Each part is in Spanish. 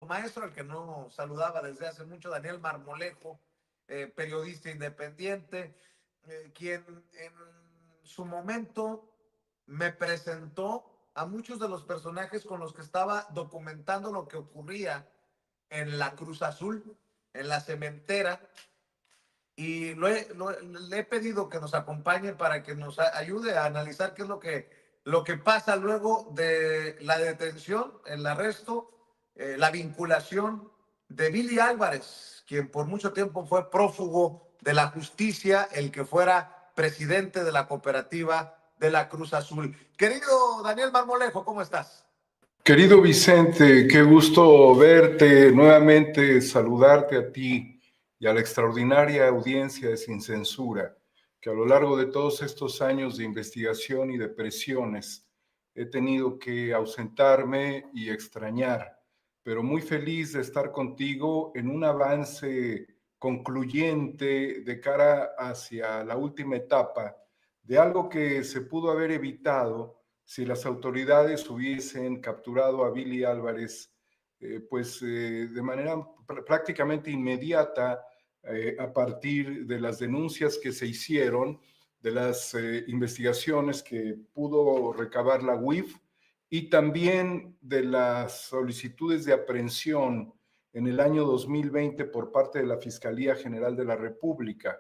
maestro, al que no saludaba desde hace mucho, Daniel Marmolejo, periodista independiente, quien en su momento me presentó a muchos de los personajes con los que estaba documentando lo que ocurría en la Cruz Azul, en la cementera, y le he pedido que nos acompañe para que nos ayude a analizar qué es lo que pasa luego de la detención, el arresto, la vinculación de Billy Álvarez, quien por mucho tiempo fue prófugo de la justicia, el que fuera presidente de la cooperativa de la Cruz Azul. Querido Daniel Marmolejo, ¿cómo estás? Querido Vicente, qué gusto verte nuevamente, saludarte a ti y a la extraordinaria audiencia de Sin Censura, que a lo largo de todos estos años de investigación y de presiones he tenido que ausentarme y extrañar, pero muy feliz de estar contigo en un avance concluyente de cara hacia la última etapa de algo que se pudo haber evitado si las autoridades hubiesen capturado a Billy Álvarez, de manera prácticamente inmediata, a partir de las denuncias que se hicieron, de las investigaciones que pudo recabar la UIF y también de las solicitudes de aprehensión en el año 2020 por parte de la Fiscalía General de la República.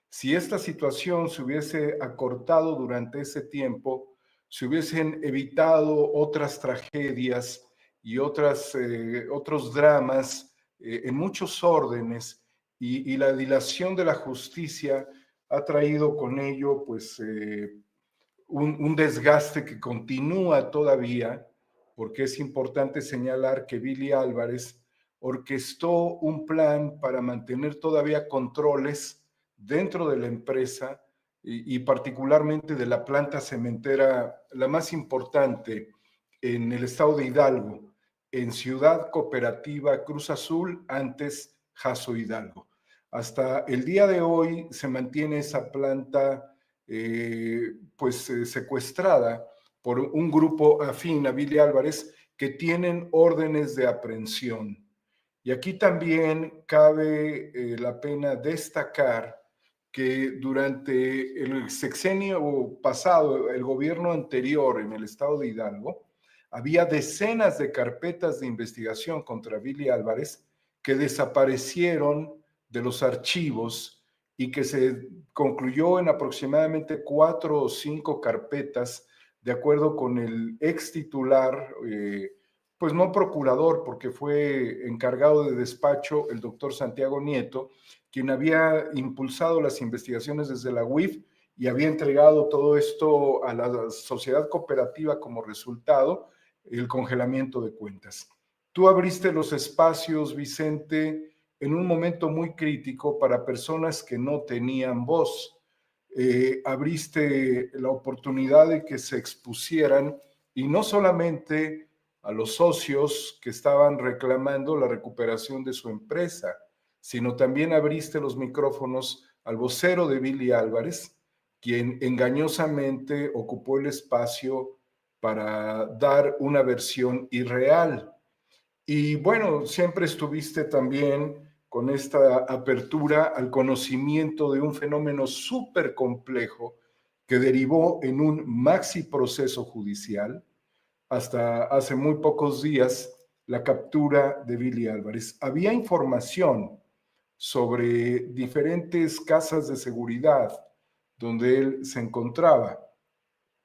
Si esta situación se hubiese acortado durante ese tiempo, se hubiesen evitado otras tragedias y otros dramas en muchos órdenes, y la dilación de la justicia ha traído con ello un desgaste que continúa todavía, porque es importante señalar que Billy Álvarez orquestó un plan para mantener todavía controles dentro de la empresa y particularmente de la planta cementera, la más importante en el estado de Hidalgo, en Ciudad Cooperativa Cruz Azul, antes Jaso Hidalgo. Hasta el día de hoy se mantiene esa planta secuestrada por un grupo afín a Billy Álvarez que tienen órdenes de aprehensión. Y aquí también cabe la pena destacar que durante el sexenio pasado, el gobierno anterior en el estado de Hidalgo, había decenas de carpetas de investigación contra Billy Álvarez que desaparecieron de los archivos y que se concluyó en aproximadamente 4 o 5 carpetas, de acuerdo con el ex titular, pues no procurador, porque fue encargado de despacho el doctor Santiago Nieto, quien había impulsado las investigaciones desde la UIF y había entregado todo esto a la sociedad cooperativa como resultado, el congelamiento de cuentas. Tú abriste los espacios, Vicente, en un momento muy crítico para personas que no tenían voz. Abriste la oportunidad de que se expusieran, y no solamente a los socios que estaban reclamando la recuperación de su empresa, sino también abriste los micrófonos al vocero de Billy Álvarez, quien engañosamente ocupó el espacio para dar una versión irreal. Y bueno, siempre estuviste también con esta apertura al conocimiento de un fenómeno súper complejo que derivó en un maxi proceso judicial hasta hace muy pocos días, la captura de Billy Álvarez. Había información sobre diferentes casas de seguridad donde él se encontraba.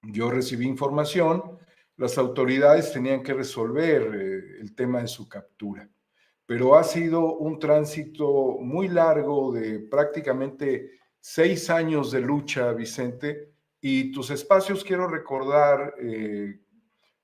Yo recibí información, las autoridades tenían que resolver el tema de su captura, pero ha sido un tránsito muy largo de prácticamente 6 años de lucha, Vicente, y tus espacios quiero recordar,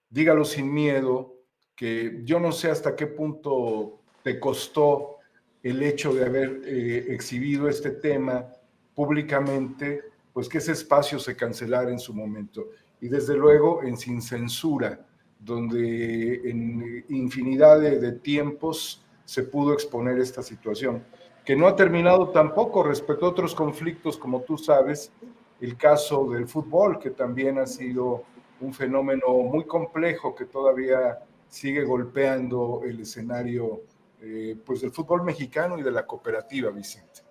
dígalo sin miedo, que yo no sé hasta qué punto te costó el hecho de haber exhibido este tema públicamente, pues que ese espacio se cancelara en su momento. Y desde luego en Sin Censura, donde en infinidad de tiempos se pudo exponer esta situación, que no ha terminado tampoco respecto a otros conflictos, como tú sabes, el caso del fútbol, que también ha sido un fenómeno muy complejo que todavía sigue golpeando el escenario pues del fútbol mexicano y de la cooperativa, Vicente.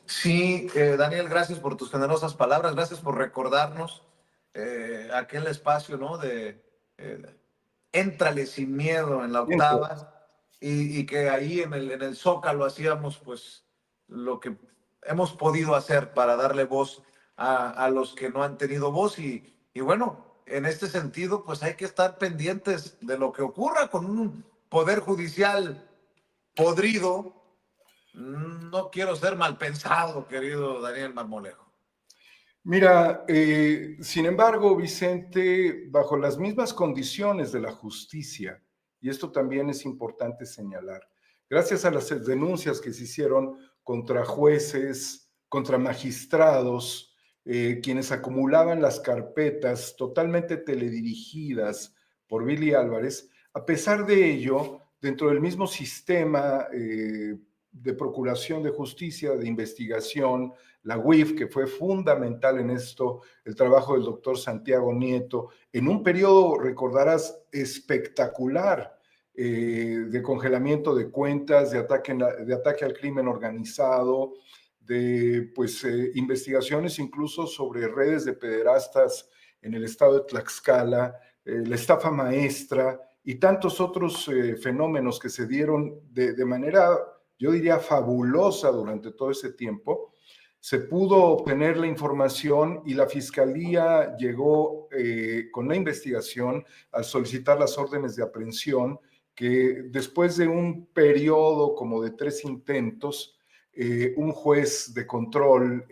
Sí, Daniel, gracias por tus generosas palabras, gracias por recordarnos aquel espacio, ¿no? De éntrale sin miedo en la octava y que ahí en el Zócalo hacíamos pues lo que hemos podido hacer para darle voz a los que no han tenido voz y bueno, en este sentido pues hay que estar pendientes de lo que ocurra con un poder judicial podrido. No quiero ser mal pensado, querido Daniel Marmolejo. Mira, sin embargo, Vicente, bajo las mismas condiciones de la justicia, y esto también es importante señalar, gracias a las denuncias que se hicieron contra jueces, contra magistrados, quienes acumulaban las carpetas totalmente teledirigidas por Billy Álvarez, a pesar de ello, dentro del mismo sistema de procuración de justicia, de investigación, la UIF, que fue fundamental en esto, el trabajo del doctor Santiago Nieto, en un periodo, recordarás, espectacular de congelamiento de cuentas, de ataque al crimen organizado, de pues, investigaciones incluso sobre redes de pederastas en el estado de Tlaxcala, la estafa maestra y tantos otros fenómenos que se dieron de manera, yo diría, fabulosa durante todo ese tiempo. Se pudo obtener la información y la fiscalía llegó con la investigación al solicitar las órdenes de aprehensión que después de un periodo como de 3 intentos, un juez de control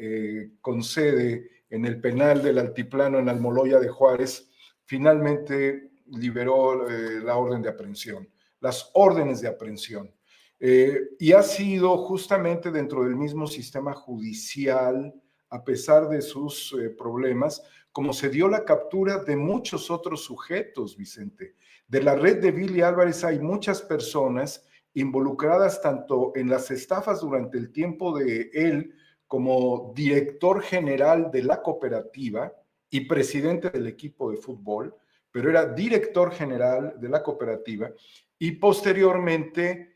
con sede en el penal del Altiplano en Almoloya de Juárez finalmente liberó la orden de aprehensión, las órdenes de aprehensión. Y ha sido justamente dentro del mismo sistema judicial, a pesar de sus problemas, como se dio la captura de muchos otros sujetos, Vicente. De la red de Billy Álvarez hay muchas personas involucradas tanto en las estafas durante el tiempo de él como director general de la cooperativa y presidente del equipo de fútbol, pero era director general de la cooperativa y posteriormente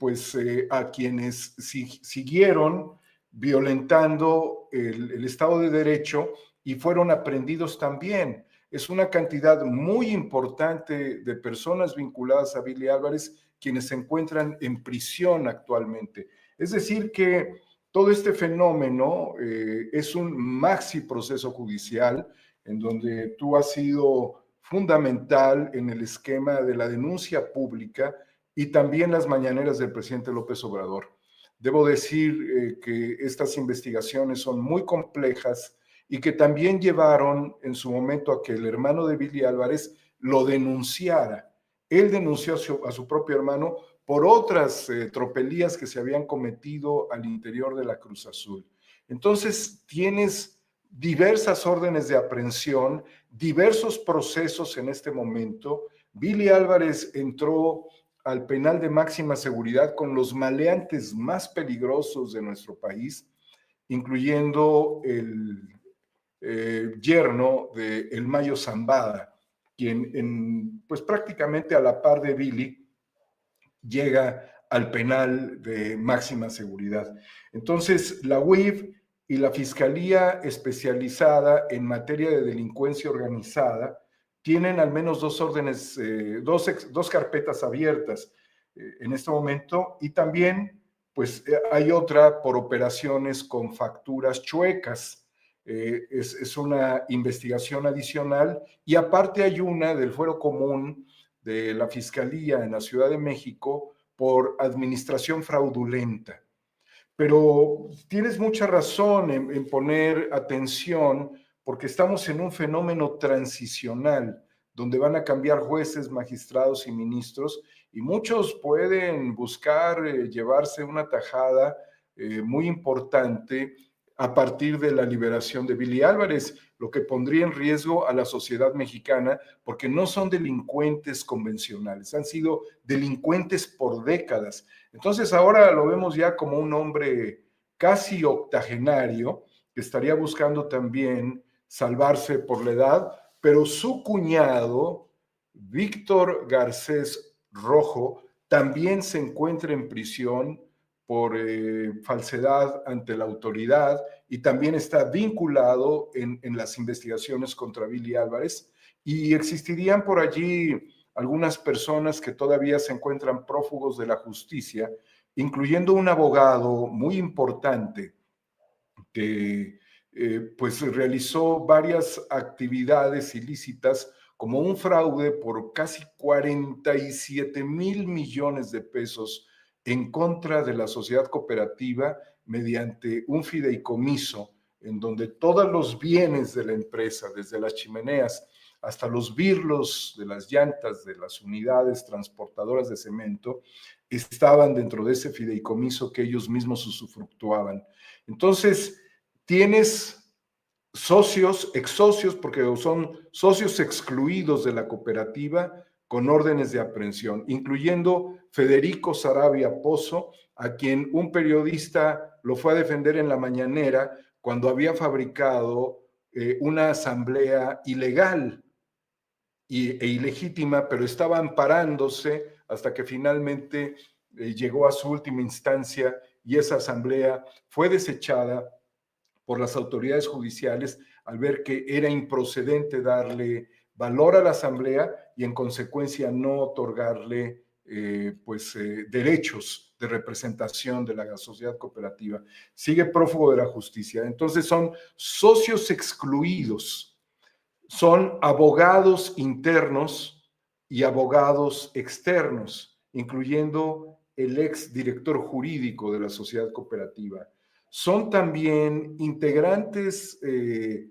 pues a quienes siguieron violentando el Estado de Derecho y fueron aprehendidos también. Es una cantidad muy importante de personas vinculadas a Billy Álvarez quienes se encuentran en prisión actualmente. Es decir que todo este fenómeno es un maxi proceso judicial en donde tú has sido fundamental en el esquema de la denuncia pública y también las mañaneras del presidente López Obrador. Debo decir que estas investigaciones son muy complejas y que también llevaron en su momento a que el hermano de Billy Álvarez lo denunciara. Él denunció a su propio hermano por otras tropelías que se habían cometido al interior de la Cruz Azul. Entonces, tienes diversas órdenes de aprehensión, diversos procesos en este momento. Billy Álvarez entró al penal de máxima seguridad con los maleantes más peligrosos de nuestro país, incluyendo el yerno de El Mayo Zambada, quien pues prácticamente a la par de Billy llega al penal de máxima seguridad. Entonces, la UIF y la Fiscalía Especializada en Materia de Delincuencia Organizada tienen al menos dos órdenes, dos carpetas abiertas en este momento y también pues hay otra por operaciones con facturas chuecas. Es una investigación adicional y aparte hay una del fuero común de la Fiscalía en la Ciudad de México por administración fraudulenta. Pero tienes mucha razón en poner atención porque estamos en un fenómeno transicional donde van a cambiar jueces, magistrados y ministros y muchos pueden buscar llevarse una tajada muy importante a partir de la liberación de Billy Álvarez, lo que pondría en riesgo a la sociedad mexicana porque no son delincuentes convencionales, han sido delincuentes por décadas. Entonces ahora lo vemos ya como un hombre casi octogenario que estaría buscando también salvarse por la edad, pero su cuñado Víctor Garcés Rojo también se encuentra en prisión por falsedad ante la autoridad y también está vinculado en las investigaciones contra Billy Álvarez, y existirían por allí algunas personas que todavía se encuentran prófugos de la justicia, incluyendo un abogado muy importante que pues realizó varias actividades ilícitas, como un fraude por casi 47,000 millones de pesos en contra de la sociedad cooperativa mediante un fideicomiso en donde todos los bienes de la empresa, desde las chimeneas hasta los birlos de las llantas de las unidades transportadoras de cemento, estaban dentro de ese fideicomiso que ellos mismos usufructuaban. Entonces, tienes socios, ex socios, porque son socios excluidos de la cooperativa con órdenes de aprehensión, incluyendo Federico Saravia Pozo, a quien un periodista lo fue a defender en la mañanera cuando había fabricado una asamblea ilegal e ilegítima, pero estaba amparándose hasta que finalmente llegó a su última instancia y esa asamblea fue desechada por las autoridades judiciales al ver que era improcedente darle valor a la asamblea y en consecuencia no otorgarle derechos de representación de la sociedad cooperativa. Sigue prófugo de la justicia. Entonces son socios excluidos, son abogados internos y abogados externos, incluyendo el ex director jurídico de la sociedad cooperativa. Son también integrantes de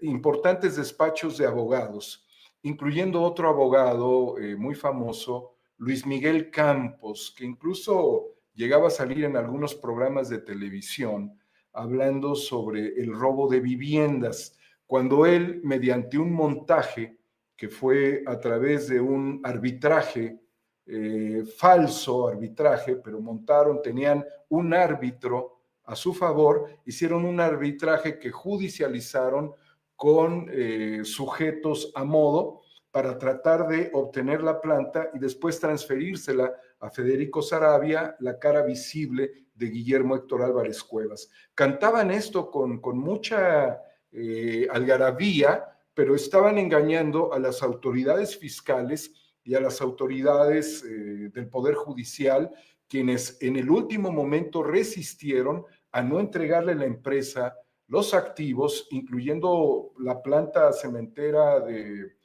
importantes despachos de abogados, incluyendo otro abogado muy famoso, Luis Miguel Campos, que incluso llegaba a salir en algunos programas de televisión hablando sobre el robo de viviendas, cuando él, mediante un montaje que fue a través de un arbitraje, falso arbitraje, pero tenían un árbitro a su favor, hicieron un arbitraje que judicializaron con sujetos a modo para tratar de obtener la planta y después transferírsela a Federico Saravia, la cara visible de Guillermo Héctor Álvarez Cuevas. Cantaban esto con mucha algarabía, pero estaban engañando a las autoridades fiscales y a las autoridades del Poder Judicial, quienes en el último momento resistieron a no entregarle a la empresa los activos, incluyendo la planta cementera del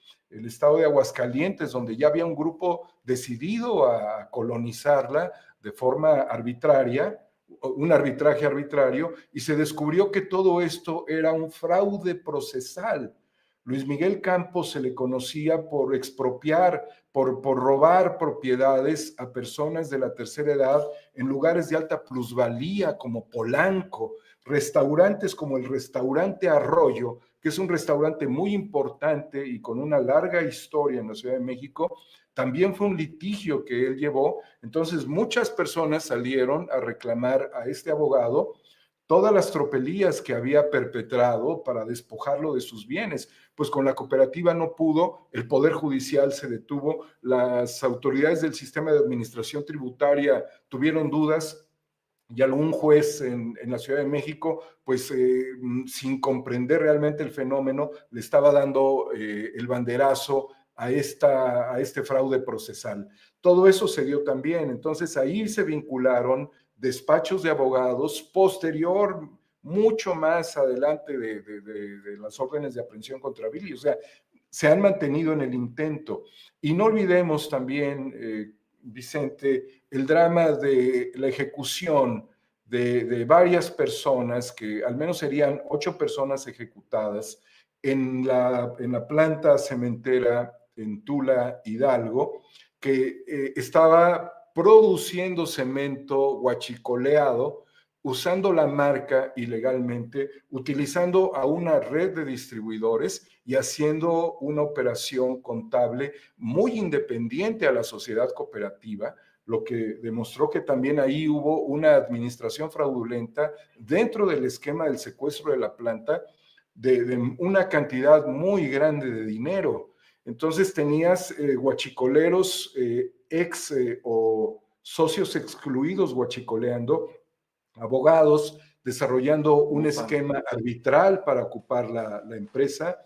estado de Aguascalientes, donde ya había un grupo decidido a colonizarla de forma arbitraria, un arbitraje arbitrario, y se descubrió que todo esto era un fraude procesal. Luis Miguel Campos se le conocía por expropiar, por robar propiedades a personas de la tercera edad en lugares de alta plusvalía como Polanco, restaurantes como el restaurante Arroyo, que es un restaurante muy importante y con una larga historia en la Ciudad de México. También fue un litigio que él llevó. Entonces muchas personas salieron a reclamar a este abogado todas las tropelías que había perpetrado para despojarlo de sus bienes. Pues con la cooperativa no pudo, el Poder Judicial se detuvo, las autoridades del sistema de administración tributaria tuvieron dudas y algún juez en la Ciudad de México, pues sin comprender realmente el fenómeno, le estaba dando el banderazo a este fraude procesal. Todo eso se dio también. Entonces ahí se vincularon despachos de abogados posterior, mucho más adelante de las órdenes de aprehensión contra Billy. O sea, se han mantenido en el intento. Y no olvidemos también, Vicente, el drama de la ejecución de varias personas, que al menos serían 8 personas ejecutadas en la planta cementera en Tula, Hidalgo, que estaba produciendo cemento huachicoleado, usando la marca ilegalmente, utilizando a una red de distribuidores y haciendo una operación contable muy independiente a la sociedad cooperativa, lo que demostró que también ahí hubo una administración fraudulenta dentro del esquema del secuestro de la planta de una cantidad muy grande de dinero. Entonces tenías guachicoleros, o socios excluidos guachicoleando, abogados desarrollando un Ufa. esquema arbitral para ocupar la empresa,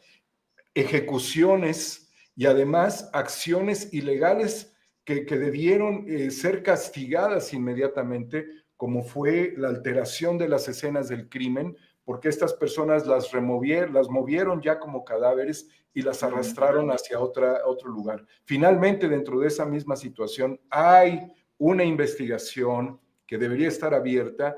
ejecuciones y además acciones ilegales que debieron ser castigadas inmediatamente, como fue la alteración de las escenas del crimen, porque estas personas las movieron ya como cadáveres y las arrastraron hacia otro lugar. Finalmente, dentro de esa misma situación, hay una investigación que debería estar abierta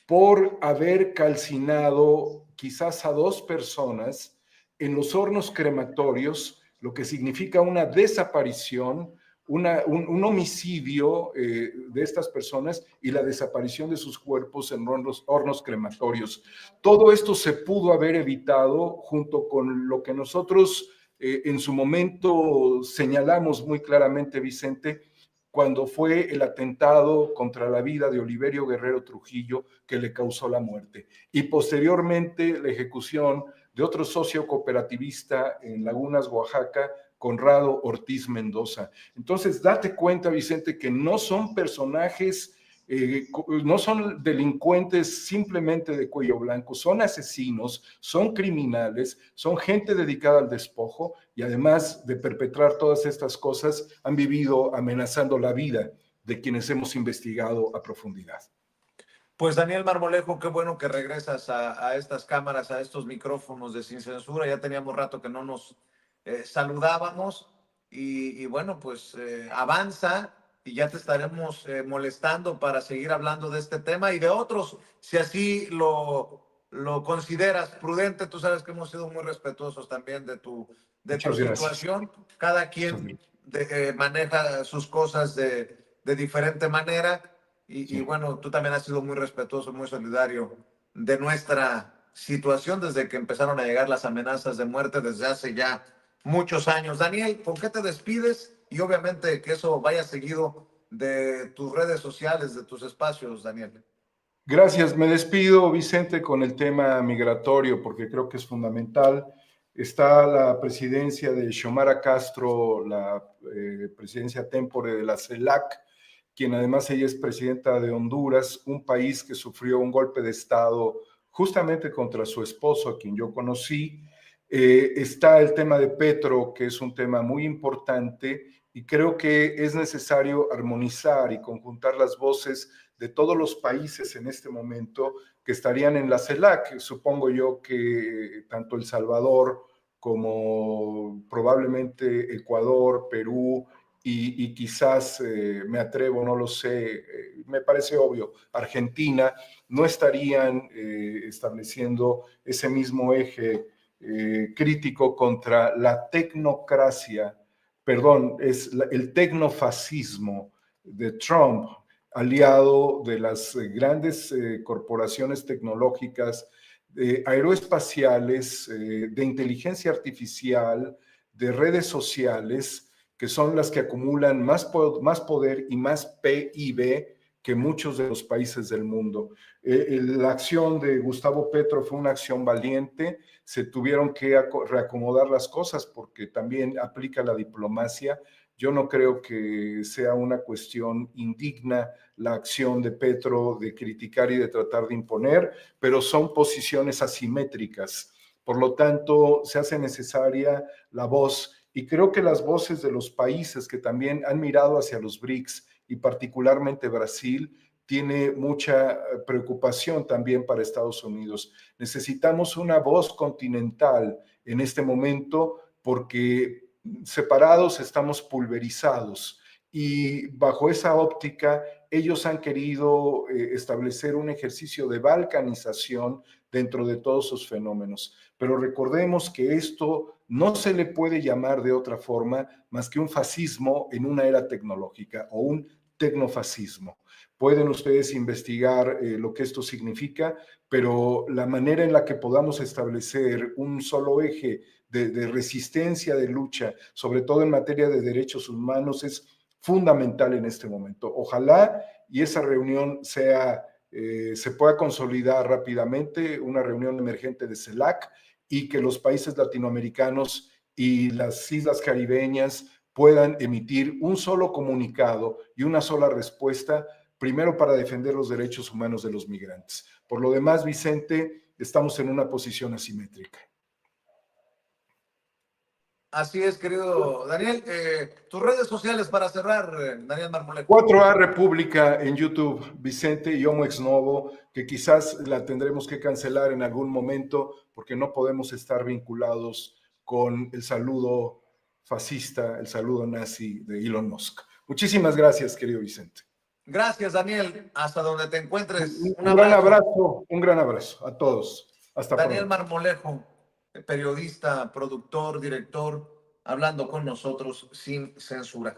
por haber calcinado quizás a 2 personas en los hornos crematorios, lo que significa una desaparición, un homicidio de estas personas y la desaparición de sus cuerpos en hornos crematorios. Todo esto se pudo haber evitado junto con lo que nosotros en su momento señalamos muy claramente, Vicente, cuando fue el atentado contra la vida de Oliverio Guerrero Trujillo que le causó la muerte. Y posteriormente la ejecución de otro socio cooperativista en Lagunas, Oaxaca, Conrado Ortiz Mendoza. Entonces, date cuenta, Vicente, que no son personajes, no son delincuentes simplemente de cuello blanco, son asesinos, son criminales, son gente dedicada al despojo y además de perpetrar todas estas cosas, han vivido amenazando la vida de quienes hemos investigado a profundidad. Pues Daniel Marmolejo, qué bueno que regresas a estas cámaras, a estos micrófonos de Sin Censura. Ya teníamos rato que no nos saludábamos y bueno, pues avanza y ya te estaremos molestando para seguir hablando de este tema y de otros, si así lo consideras prudente. Tú sabes que hemos sido muy respetuosos también de tu Muchas gracias. situación. Cada quien maneja sus cosas de diferente manera. Y bueno, tú también has sido muy respetuoso, muy solidario de nuestra situación desde que empezaron a llegar las amenazas de muerte desde hace ya muchos años. Daniel, ¿por qué te despides? Y obviamente que eso vaya seguido de tus redes sociales, de tus espacios, Daniel. Gracias, me despido, Vicente, con el tema migratorio, porque creo que es fundamental. Está la presidencia de Xiomara Castro, la presidencia tempore de la CELAC, quien además ella es presidenta de Honduras, un país que sufrió un golpe de Estado justamente contra su esposo, a quien yo conocí. Está el tema de Petro, que es un tema muy importante, y creo que es necesario armonizar y conjuntar las voces de todos los países en este momento que estarían en la CELAC. Supongo yo que tanto El Salvador como probablemente Ecuador, Perú y quizás, me atrevo, no lo sé, me parece obvio, Argentina, no estarían estableciendo ese mismo eje crítico contra la tecnocracia, perdón, es el tecnofascismo de Trump, aliado de las grandes corporaciones tecnológicas, aeroespaciales, de inteligencia artificial, de redes sociales, que son las que acumulan más poder y más PIB que muchos de los países del mundo. La acción de Gustavo Petro fue una acción valiente, se tuvieron que reacomodar las cosas porque también aplica la diplomacia. Yo no creo que sea una cuestión indigna la acción de Petro de criticar y de tratar de imponer, pero son posiciones asimétricas. Por lo tanto, se hace necesaria la voz y creo que las voces de los países que también han mirado hacia los BRICS y particularmente Brasil, tiene mucha preocupación también para Estados Unidos. Necesitamos una voz continental en este momento porque separados estamos pulverizados y bajo esa óptica ellos han querido establecer un ejercicio de balcanización dentro de todos sus fenómenos. Pero recordemos que esto no se le puede llamar de otra forma más que un fascismo en una era tecnológica o un tecnofascismo. Pueden ustedes investigar lo que esto significa, pero la manera en la que podamos establecer un solo eje de resistencia, de lucha, sobre todo en materia de derechos humanos, es fundamental en este momento. Ojalá y esa reunión se pueda consolidar rápidamente, una reunión emergente de CELAC, y que los países latinoamericanos y las islas caribeñas puedan emitir un solo comunicado y una sola respuesta, primero para defender los derechos humanos de los migrantes. Por lo demás, Vicente, estamos en una posición asimétrica. Así es, querido Daniel. Tus redes sociales para cerrar, Daniel Marmolejo. 4A República en YouTube, Vicente y Homo Ex Novo, que quizás la tendremos que cancelar en algún momento porque no podemos estar vinculados con el saludo fascista, el saludo nazi de Elon Musk. Muchísimas gracias, querido Vicente. Gracias, Daniel. Hasta donde te encuentres. Un gran abrazo a todos. Hasta Daniel pronto. Marmolejo, periodista, productor, director, hablando con nosotros sin censura.